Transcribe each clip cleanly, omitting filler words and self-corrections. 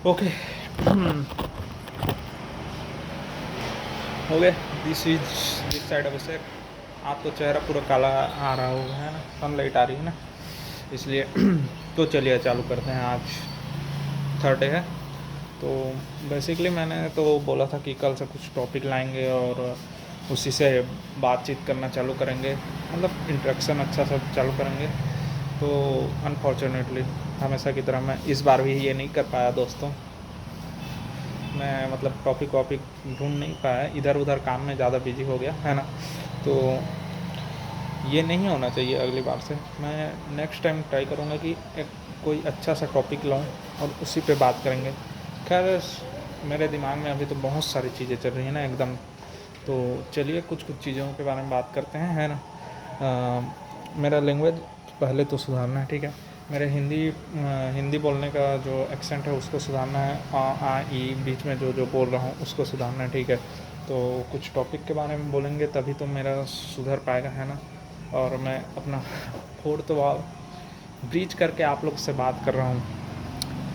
Okay. हो गया। This side of से आप तो चेहरा पूरा काला आ रहा होगा, है ना, सनलाइट आ रही है ना, इसलिए तो चलिए चालू करते हैं। आज थर्सडे है, तो बेसिकली मैंने तो बोला था कि कल से कुछ टॉपिक लाएंगे और उसी से बातचीत करना चालू करेंगे, मतलब इंट्रैक्शन अच्छा सा चालू करेंगे। तो अनफॉर्चुनेटली हमेशा की तरह मैं इस बार भी ये नहीं कर पाया दोस्तों। मैं मतलब टॉपिक वॉपिक ढूंढ नहीं पाया, इधर उधर काम में ज़्यादा बिजी हो गया, है ना। तो ये नहीं होना चाहिए। अगली बार से मैं नेक्स्ट टाइम ट्राई करूँगा कि एक कोई अच्छा सा टॉपिक लाऊं और उसी पे बात करेंगे। खैर, मेरे दिमाग में अभी तो बहुत सारी चीज़ें चल रही हैं ना एकदम। तो चलिए कुछ कुछ चीज़ों के बारे में बात करते हैं, है ना। मेरा लैंग्वेज पहले तो सुधारना है, ठीक है। मेरे हिंदी बोलने का जो एक्सेंट है उसको सुधारना है। आ ई बीच में जो जो बोल रहा हूँ उसको सुधारना है, ठीक है। तो कुछ टॉपिक के बारे में बोलेंगे तभी तो मेरा सुधर पाएगा, है ना। और मैं अपना फोर्थ वॉल ब्रीच करके आप लोग से बात कर रहा हूँ,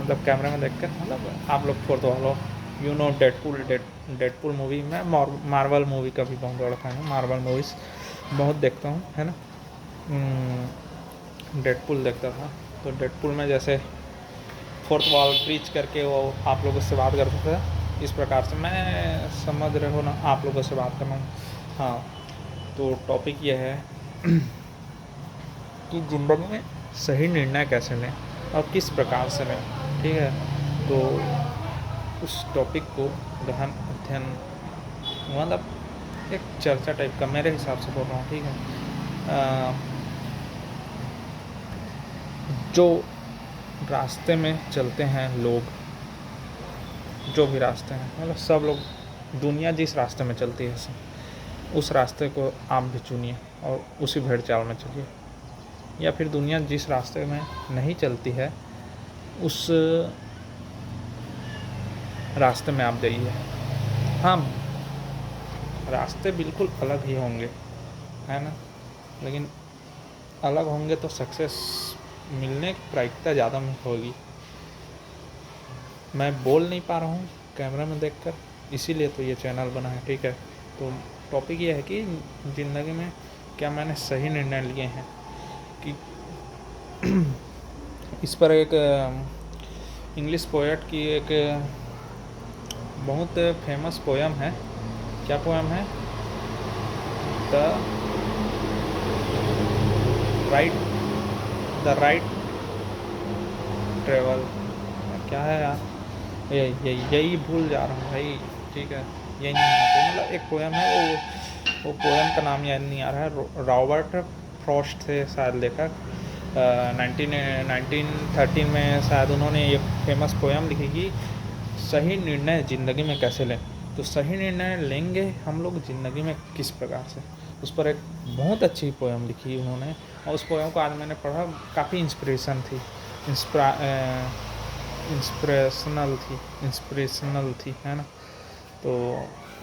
मतलब कैमरे में देखकर, मतलब आप लोग फोर्थ वॉल हो। You know Deadpool movie. मैं मार्वल मूवी का भी बहुत बड़ा फैन हूँ, मार्वल मूवीज़ बहुत देखता हूँ, है ना। डेडपूल देखता था, तो डेडपूल में जैसे फोर्थ वॉल ब्रीच करके वो आप लोगों से बात करता था, इस प्रकार से मैं, समझ रहे हो ना, आप लोगों से बात करना हूँ। हाँ, तो टॉपिक ये है कि ज़िंदगी में सही निर्णय कैसे लें और किस प्रकार से लें, ठीक है। तो उस टॉपिक को गहन अध्ययन, मतलब एक चर्चा टाइप का मेरे हिसाब से बोल रहा हूँ, ठीक है। जो रास्ते में चलते हैं लोग, जो भी रास्ते हैं, मतलब सब लोग, दुनिया जिस रास्ते में चलती है उस रास्ते को आप भी चुनिए और उसी भेड़ चाल में चलिए। या फिर दुनिया जिस रास्ते में नहीं चलती है उस रास्ते में आप जाइए। हाँ, रास्ते बिल्कुल अलग ही होंगे, है ना, लेकिन अलग होंगे तो सक्सेस मिलने की प्रायिकता ज़्यादा होगी। मैं बोल नहीं पा रहा हूँ कैमरा में देखकर, इसीलिए तो ये चैनल बना है, ठीक है। तो टॉपिक ये है कि ज़िंदगी में क्या मैंने सही निर्णय लिए हैं, कि इस पर एक इंग्लिश पोएट की एक बहुत फेमस पोयम है। क्या पोयम है? The right the right travel, क्या है यार, यही भूल जा रहा हूँ भाई, ठीक है। यही नहीं होना चाहिए, मतलब एक पोयम है वो पोयम का नाम याद नहीं आ रहा है। रॉबर्ट फ्रॉस्ट थे शायद लेखक। 1913 में शायद उन्होंने ये फेमस पोयम लिखी कि सही निर्णय ज़िंदगी में कैसे लें। तो सही निर्णय लेंगे हम लोग ज़िंदगी में किस प्रकार से, उस पर एक बहुत अच्छी पोयम लिखी उन्होंने। और उस पोयम को आज मैंने पढ़ा, काफ़ी इंस्पिरेशन थी, इंस्पिरेशनल थी, है ना। तो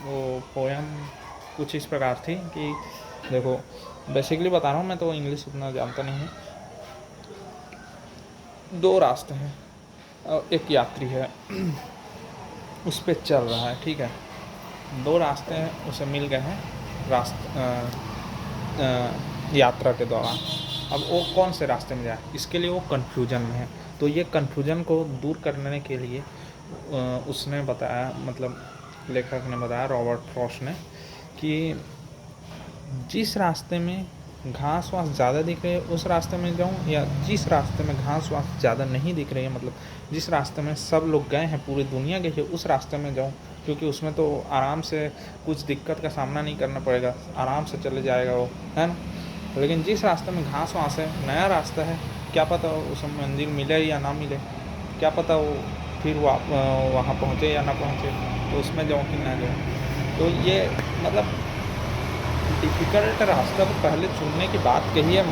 वो पोयम कुछ इस प्रकार थी कि देखो, बेसिकली बता रहा हूँ, मैं तो इंग्लिश उतना जानता नहीं हूँ। दो रास्ते हैं और एक यात्री है उस पर चल रहा है, ठीक है। दो रास्ते हैं उसे मिल गए हैं यात्रा के दौरान। अब वो कौन से रास्ते में जाए, इसके लिए वो कन्फ्यूजन में है। तो ये कन्फ्यूजन को दूर करने के लिए उसने बताया, मतलब लेखक ने बताया, रॉबर्ट फ्रॉस्ट ने, कि जिस रास्ते में घास वास ज़्यादा दिख रही है उस रास्ते में जाऊँ, या जिस रास्ते में घास वास ज़्यादा नहीं दिख रही है, मतलब जिस रास्ते में सब लोग गए हैं, पूरी दुनिया गई है, उस रास्ते में जाऊँ, क्योंकि उसमें तो आराम से कुछ दिक्कत का सामना नहीं करना पड़ेगा, आराम से चले जाएगा वो, है ना। लेकिन जिस रास्ते में घास वास है, नया रास्ता है, क्या पता उसमें मंजिल मिले या ना मिले, क्या पता वो फिर वहाँ पहुँचे या ना पहुँचे, तो उसमें जाऊँ कि ना जाऊँ। तो ये मतलब डिफ़िकल्ट रास्ता तो पहले चुनने की बात कही है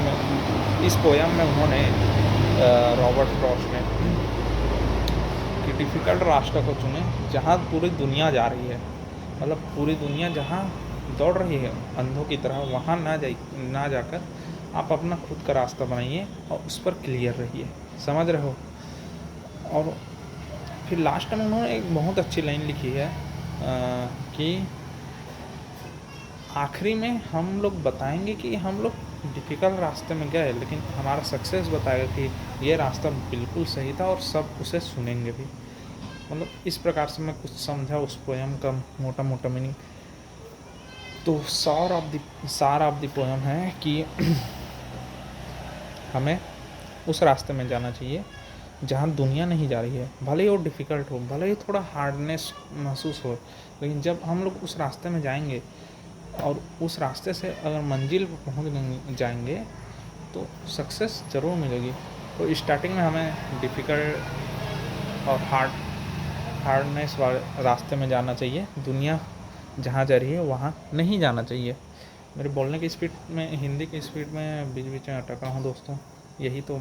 इस पोयम में उन्होंने, रॉबर्ट फ्रॉस्ट ने, कि डिफ़िकल्ट रास्ता को चुने जहाँ पूरी दुनिया जा रही है, मतलब पूरी दुनिया जहाँ दौड़ रही है अंधों की तरह, वहाँ ना जाकर आप अपना खुद का रास्ता बनाइए और उस पर क्लियर रहिए, समझ रहे हो। और फिर लास्ट में उन्होंने एक बहुत अच्छी लाइन लिखी है कि आखिरी में हम लोग बताएंगे कि हम लोग डिफ़िकल्ट रास्ते में गए, लेकिन हमारा सक्सेस बताएगा कि ये रास्ता बिल्कुल सही था, और सब उसे सुनेंगे भी। मतलब इस प्रकार से मैं कुछ समझा उस पोएम का मोटा मोटा मीनिंग। तो सार ऑफ द पोएम है कि हमें उस रास्ते में जाना चाहिए जहाँ दुनिया नहीं जा रही है, भले ही वो डिफ़िकल्ट हो, भले ही थोड़ा हार्डनेस महसूस हो, लेकिन जब हम लोग उस रास्ते में जाएंगे और उस रास्ते से अगर मंजिल पर पहुँच जाएंगे तो सक्सेस ज़रूर मिलेगी। तो स्टार्टिंग में हमें डिफ़िकल्ट और हार्डनेस वाले रास्ते में जाना चाहिए, दुनिया जहाँ जा रही है वहाँ नहीं जाना चाहिए। मेरे बोलने की स्पीड में, हिंदी की स्पीड में बीच बीच में अटक रहा हूँ दोस्तों, यही तो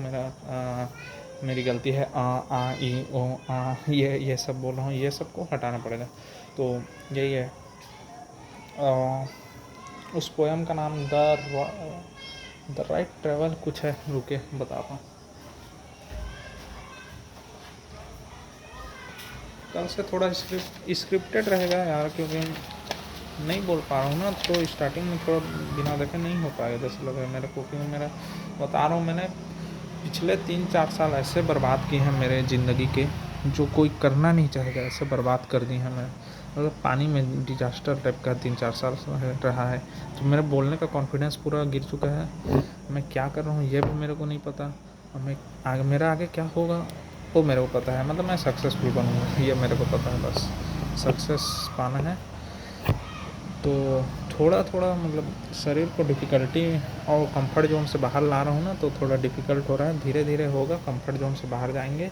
मेरी गलती है। आ ई ओ आ ये सब बोल रहा हूँ, ये सब को हटाना पड़ेगा। तो यही है। उस पोएम का नाम द राइट ट्रेवल कुछ है, रुके बताता हूँ। कल से थोड़ा स्क्रिप्टेड रहेगा यार, क्योंकि नहीं बोल पा रहा हूँ ना, तो स्टार्टिंग में थोड़ा बिना देखे नहीं हो पाएगा जैसे लग रहा है मेरे को, क्योंकि मेरा बता रहा हूँ, मैंने पिछले 3-4 साल ऐसे बर्बाद किए हैं मेरे ज़िंदगी के, जो कोई करना नहीं चाहेगा, ऐसे बर्बाद कर दी हैं मैं। मतलब पानी में डिजास्टर टाइप का 3-4 साल रहा है। तो मेरे बोलने का कॉन्फिडेंस पूरा गिर चुका है। मैं क्या कर रहा हूँ ये भी मेरे को नहीं पता, और मैं मेरा आगे क्या होगा वो मेरे को पता है। मतलब मैं सक्सेसफुल बनूँगा ये मेरे को पता है, बस सक्सेस पाना है। तो थोड़ा थोड़ा मतलब शरीर को डिफ़िकल्टी और कंफर्ट जोन से बाहर ला रहा हूँ ना, तो थोड़ा डिफ़िकल्ट हो रहा है, धीरे धीरे होगा, कंफर्ट जोन से बाहर जाएंगे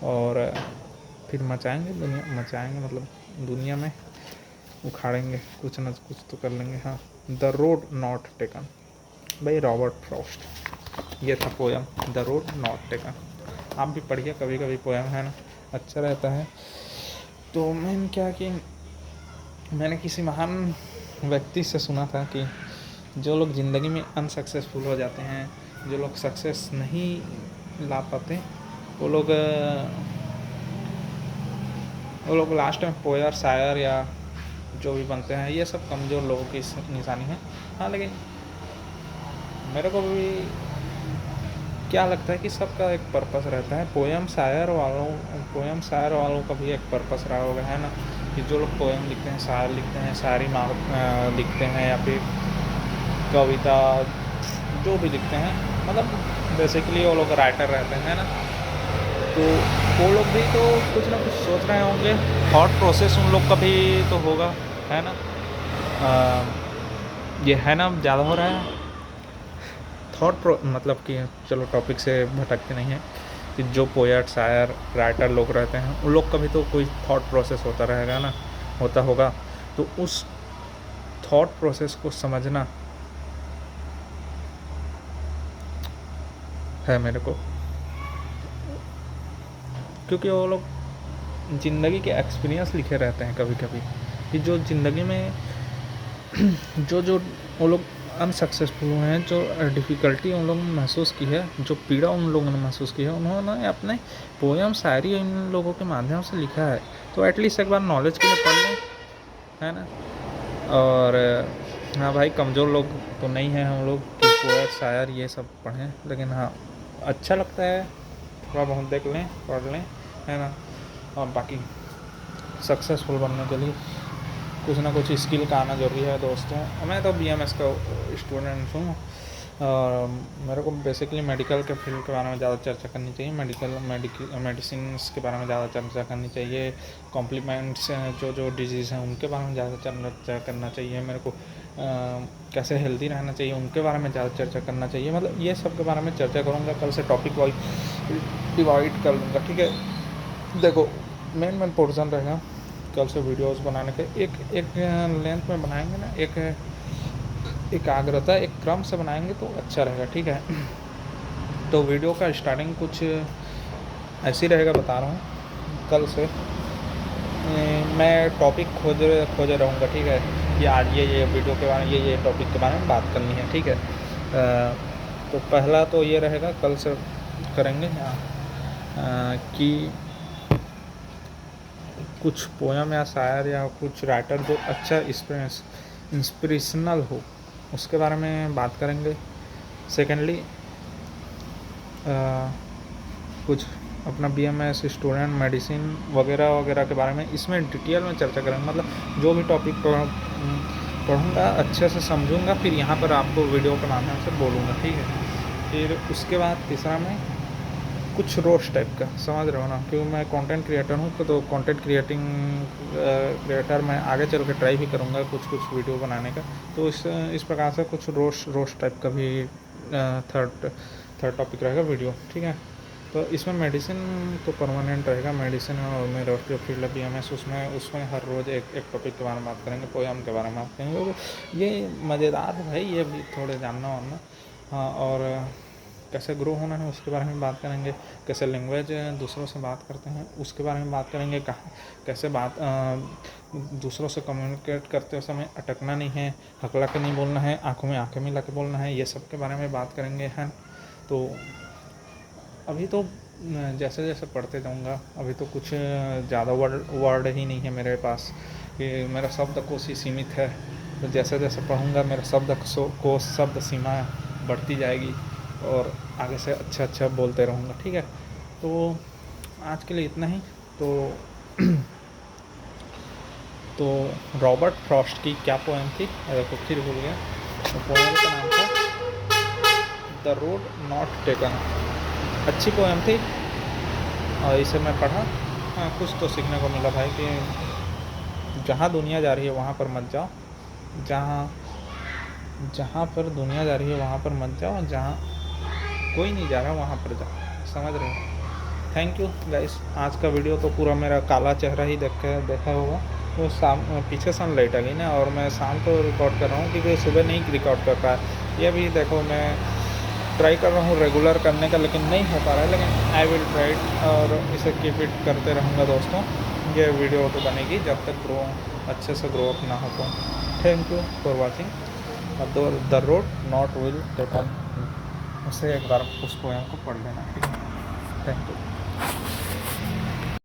और फिर मचाएंगे मतलब दुनिया में उखाड़ेंगे, कुछ ना कुछ तो कर लेंगे। हाँ, the road not taken by Robert Frost, ये था poem the road not taken. आप भी पढ़िए कभी कभी पोएम, है ना, अच्छा रहता है। तो मैंने क्या कि मैंने किसी महान व्यक्ति से सुना था कि जो लोग ज़िंदगी में अनसक्सेसफुल हो जाते हैं, जो लोग सक्सेस नहीं ला पाते, वो लोग लास्ट में पोयर, शायर या जो भी बनते हैं, ये सब कमज़ोर लोगों की निशानी है। हाँ, लेकिन मेरे को भी क्या लगता है कि सबका एक पर्पस रहता है। पोएम शायर वालों का भी एक पर्पस रहा होगा, है ना, कि जो लोग पोएम लिखते हैं, शायर लिखते हैं, शायरी लिखते हैं, या फिर कविता जो भी लिखते हैं, मतलब बेसिकली वो लोग राइटर रहते हैं ना। तो वो लोग भी तो कुछ ना कुछ सोच रहे होंगे, थॉट प्रोसेस उन लोग का भी तो होगा, है ना। ये है ना, ज़्यादा हो रहा है मतलब कि चलो टॉपिक से भटकते नहीं हैं, कि जो पोएट, शायर, राइटर लोग रहते हैं उन लोग का भी तो कोई थॉट प्रोसेस होता रहेगा ना, होता होगा। तो उस थॉट प्रोसेस को समझना है मेरे को, क्योंकि वो लोग ज़िंदगी के एक्सपीरियंस लिखे रहते हैं कभी कभी, कि जो ज़िंदगी में जो वो लोग अनसक्सेसफुल हुए हैं, जो डिफ़िकल्टी उन लोगों ने महसूस की है, जो पीड़ा उन लोगों ने महसूस की है, उन्होंने अपने पोएम, शायरी इन लोगों के माध्यम से लिखा है। तो एटलीस्ट एक बार नॉलेज के लिए पढ़ लें, है ना। और हाँ भाई, कमज़ोर लोग तो नहीं हैं हम लोग कि पोएट, शायर ये सब पढ़ें, लेकिन हाँ अच्छा लगता है, थोड़ा बहुत देख लें, पढ़ लें, है ना। और बाकी सक्सेसफुल बनने के लिए कुछ ना कुछ स्किल का आना ज़रूरी है दोस्तों। मैं तो BMS का स्टूडेंट हूँ, और मेरे को बेसिकली मेडिकल के फील्ड के बारे में ज़्यादा चर्चा करनी चाहिए, मेडिसिन के बारे में ज़्यादा चर्चा करनी चाहिए, कॉम्प्लीमेंट्स जो डिजीज़ हैं उनके बारे में ज़्यादा चर्चा करना चाहिए मेरे को, कैसे हेल्दी रहना चाहिए उनके बारे में ज़्यादा चर्चा करना चाहिए। मतलब ये सब के बारे में चर्चा करूँगा, कल से टॉपिक वाइज डिवाइड कर लूँगा, ठीक है। देखो, मेन पोर्शन रहेगा कल से वीडियोस बनाने के, एक लेंथ में बनाएंगे ना, एक एकाग्रता, एक क्रम से बनाएंगे तो अच्छा रहेगा, ठीक है। तो वीडियो का स्टार्टिंग कुछ ऐसी रहेगा, बता रहा हूँ। कल से मैं टॉपिक खोजे रहूँगा, ठीक है, कि आज ये वीडियो के बारे में, ये टॉपिक के बारे में बात करनी है, ठीक है। तो पहला तो ये रहेगा, कल से करेंगे कि कुछ पोयम या शायर या कुछ राइटर जो अच्छा इंस्पिरेशनल हो उसके बारे में बात करेंगे। सेकेंडली कुछ अपना BMS स्टूडेंट मेडिसिन वगैरह वगैरह के बारे में इसमें डिटेल में चर्चा करेंगे। मतलब जो भी टॉपिक पढ़ूँगा अच्छे से समझूंगा, फिर यहाँ पर आपको वीडियो के माध्यम से बोलूँगा, ठीक है। फिर उसके बाद तीसरा में कुछ रोस्ट टाइप का, समझ रहे हो ना, क्योंकि मैं कंटेंट क्रिएटर हूँ तो कंटेंट क्रिएटर मैं आगे चल के ट्राई भी करूँगा कुछ वीडियो बनाने का। तो इस प्रकार से कुछ रोस्ट टाइप का भी थर्ड टॉपिक रहेगा वीडियो, ठीक है। तो इसमें मेडिसिन तो परमानेंट रहेगा, मेडिसिन और मेरा जो फील्ड है BMS उसमें हर रोज़ एक टॉपिक के बारे में बात करेंगे, पोयम के बारे में बात करेंगे। ये मज़ेदार है भाई, ये भी थोड़े जानना वाना। हाँ, और कैसे ग्रो होना है उसके बारे में बात करेंगे, कैसे लैंग्वेज दूसरों से बात करते हैं उसके बारे में बात करेंगे, कैसे दूसरों से कम्युनिकेट करते समय अटकना नहीं है, हकला के नहीं बोलना है, आंखों में आंखें मिला के बोलना है, ये सब के बारे में बात करेंगे हैं। तो अभी तो जैसे जैसे पढ़ते जाऊँगा, अभी तो कुछ ज़्यादा वर्ड ही नहीं है मेरे पास कि मेरा शब्दकोश ही सीमित है। तो जैसे जैसे पढ़ूँगा मेरा शब्द सीमा बढ़ती जाएगी और आगे से अच्छा बोलते रहूँगा, ठीक है। तो आज के लिए इतना ही। तो रॉबर्ट फ्रॉस्ट की क्या पोएम थी, देखो फिर भूल गया। तो पोएम का नाम था द रोड नॉट टेकन। अच्छी पोएम थी और इसे मैं पढ़ा। हाँ, कुछ तो सीखने को मिला भाई कि जहाँ दुनिया जा रही है वहाँ पर मत जाओ, जहाँ पर दुनिया जा रही है वहाँ पर मत जाओ, जहाँ कोई नहीं जा रहा वहाँ पर जाओ, समझ रहे हो। Thank you guys. आज का वीडियो तो पूरा मेरा काला चेहरा ही देखा होगा। तो पीछे सनलाइट आ गई ना, और मैं शाम को रिकॉर्ड कर रहा हूँ क्योंकि सुबह नहीं रिकॉर्ड कर पाया। ये भी देखो मैं ट्राई कर रहा हूँ रेगुलर करने का, लेकिन नहीं हो पा रहा है, लेकिन आई विल ट्राई और इसे कीप इट करते रहूँगा दोस्तों। ये वीडियो तो बनेगी जब तक अच्छे से ग्रो अप ना हो पाऊँ। Thank you for watching the road not will taken. उसे एक बार उस पोएम को पढ़ लेना, ठीक है। Thank you.